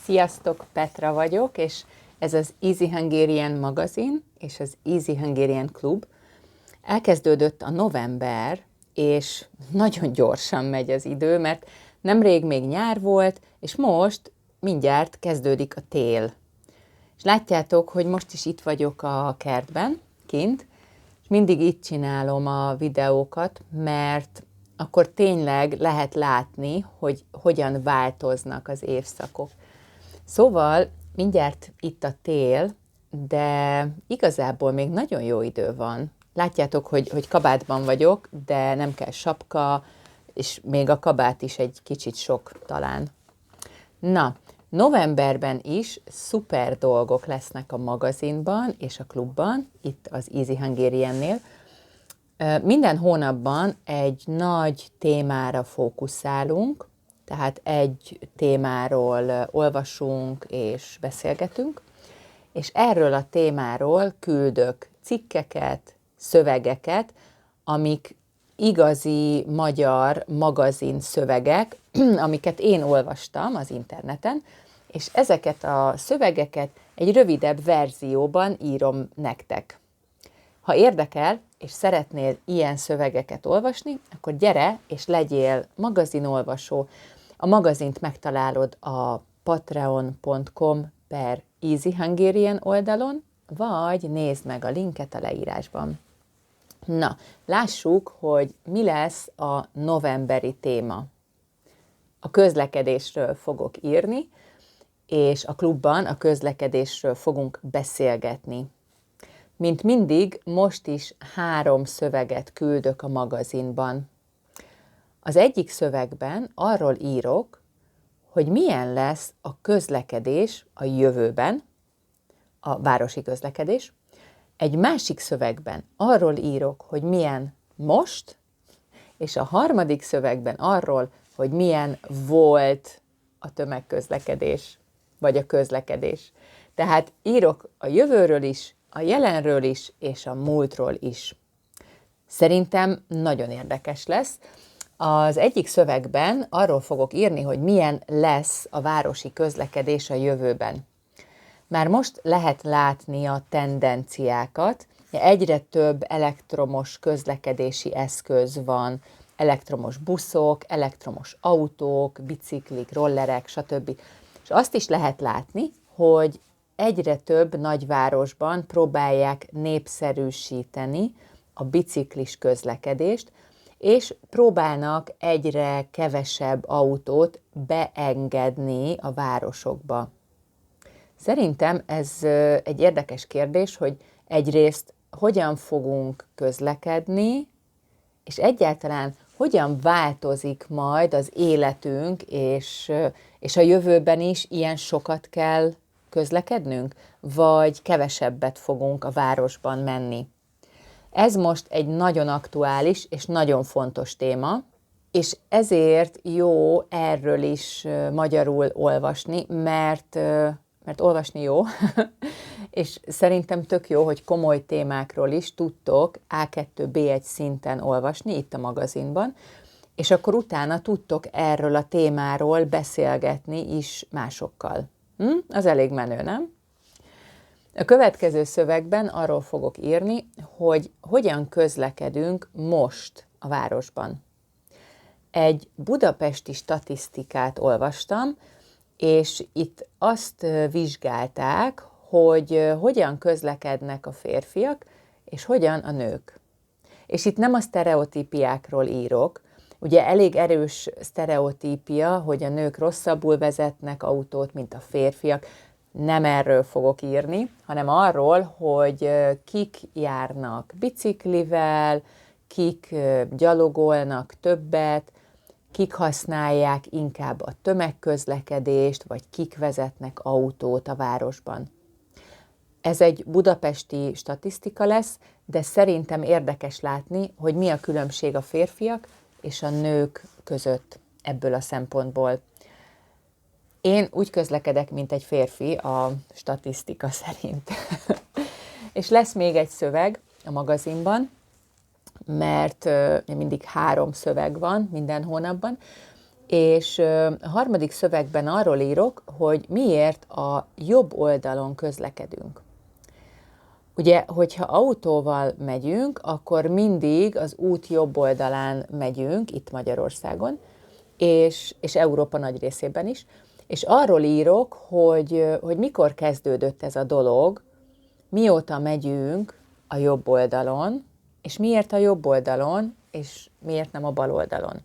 Sziasztok, Petra vagyok, és ez az Easy Hungarian magazin és az Easy Hungarian Klub. Elkezdődött a november, és nagyon gyorsan megy az idő, mert nemrég még nyár volt, és most mindjárt kezdődik a tél. És látjátok, hogy most is itt vagyok a kertben, kint, és mindig itt csinálom a videókat, mert akkor tényleg lehet látni, hogy hogyan változnak az évszakok. Szóval mindjárt itt a tél, de igazából még nagyon jó idő van. Látjátok, hogy kabátban vagyok, de nem kell sapka, és még a kabát is egy kicsit sok talán. Na, novemberben is szuper dolgok lesznek a magazinban és a klubban, itt az Easy Hungariannél. Minden hónapban egy nagy témára fókuszálunk, tehát egy témáról olvasunk és beszélgetünk, és erről a témáról küldök cikkeket, szövegeket, amik igazi magyar magazin szövegek, amiket én olvastam az interneten, és ezeket a szövegeket egy rövidebb verzióban írom nektek. Ha érdekel, és szeretnél ilyen szövegeket olvasni, akkor gyere és legyél magazinolvasó. A magazint megtalálod a patreon.com/Easy Hungarian oldalon, vagy nézd meg a linket a leírásban. Na, lássuk, hogy mi lesz a novemberi téma. A közlekedésről fogok írni, és a klubban a közlekedésről fogunk beszélgetni. Mint mindig, most is 3 szöveget küldök a magazinban. Az egyik szövegben arról írok, hogy milyen lesz a közlekedés a jövőben, a városi közlekedés. Egy másik szövegben arról írok, hogy milyen most, és a harmadik szövegben arról, hogy milyen volt a tömegközlekedés, vagy a közlekedés. Tehát írok a jövőről is, a jelenről is, és a múltról is. Szerintem nagyon érdekes lesz. Az egyik szövegben arról fogok írni, hogy milyen lesz a városi közlekedés a jövőben. Már most lehet látni a tendenciákat, egyre több elektromos közlekedési eszköz van, elektromos buszok, elektromos autók, biciklik, rollerek, stb. És azt is lehet látni, hogy egyre több nagyvárosban próbálják népszerűsíteni a biciklis közlekedést, és próbálnak egyre kevesebb autót beengedni a városokba. Szerintem ez egy érdekes kérdés, hogy egyrészt hogyan fogunk közlekedni, és egyáltalán hogyan változik majd az életünk, és a jövőben is ilyen sokat kell közlekednünk, vagy kevesebbet fogunk a városban menni. Ez most egy nagyon aktuális és nagyon fontos téma, és ezért jó erről is magyarul olvasni, mert olvasni jó, és szerintem tök jó, hogy komoly témákról is tudtok A2-B1 szinten olvasni itt a magazinban, és akkor utána tudtok erről a témáról beszélgetni is másokkal. Az elég menő, nem? A következő szövegben arról fogok írni, hogy hogyan közlekedünk most a városban. Egy budapesti statisztikát olvastam, és itt azt vizsgálták, hogy hogyan közlekednek a férfiak, és hogyan a nők. És itt nem a sztereotípiákról írok, ugye elég erős sztereotípia, hogy a nők rosszabbul vezetnek autót, mint a férfiak. Nem erről fogok írni, hanem arról, hogy kik járnak biciklivel, kik gyalogolnak többet, kik használják inkább a tömegközlekedést, vagy kik vezetnek autót a városban. Ez egy budapesti statisztika lesz, de szerintem érdekes látni, hogy mi a különbség a férfiak és a nők között ebből a szempontból. Én úgy közlekedek, mint egy férfi a statisztika szerint. És lesz még egy szöveg a magazinban, mert mindig 3 szöveg van minden hónapban, És a harmadik szövegben arról írok, hogy miért a jobb oldalon közlekedünk. Ugye, hogyha autóval megyünk, akkor mindig az út jobb oldalán megyünk, itt Magyarországon, és Európa nagy részében is, és arról írok, hogy mikor kezdődött ez a dolog, mióta megyünk a jobb oldalon, és miért a jobb oldalon, és miért nem a bal oldalon.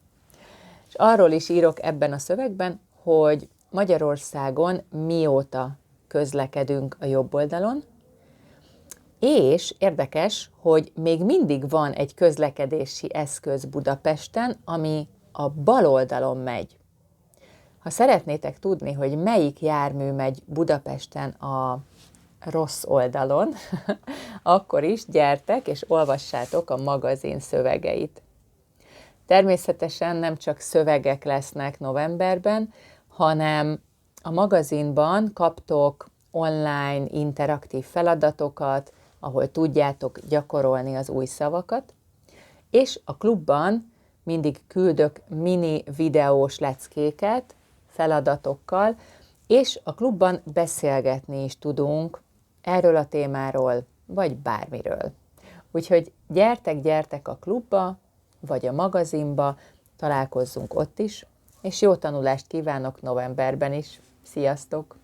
És arról is írok ebben a szövegben, hogy Magyarországon mióta közlekedünk a jobb oldalon, és érdekes, hogy még mindig van egy közlekedési eszköz Budapesten, ami a bal oldalon megy. Ha szeretnétek tudni, hogy melyik jármű megy Budapesten a rossz oldalon, akkor is gyertek és olvassátok a magazin szövegeit. Természetesen nem csak szövegek lesznek novemberben, hanem a magazinban kaptok online interaktív feladatokat, ahol tudjátok gyakorolni az új szavakat, és a klubban mindig küldök mini videós leckéket feladatokkal, és a klubban beszélgetni is tudunk erről a témáról, vagy bármiről. Úgyhogy gyertek a klubba, vagy a magazinba, találkozzunk ott is, és jó tanulást kívánok novemberben is. Sziasztok!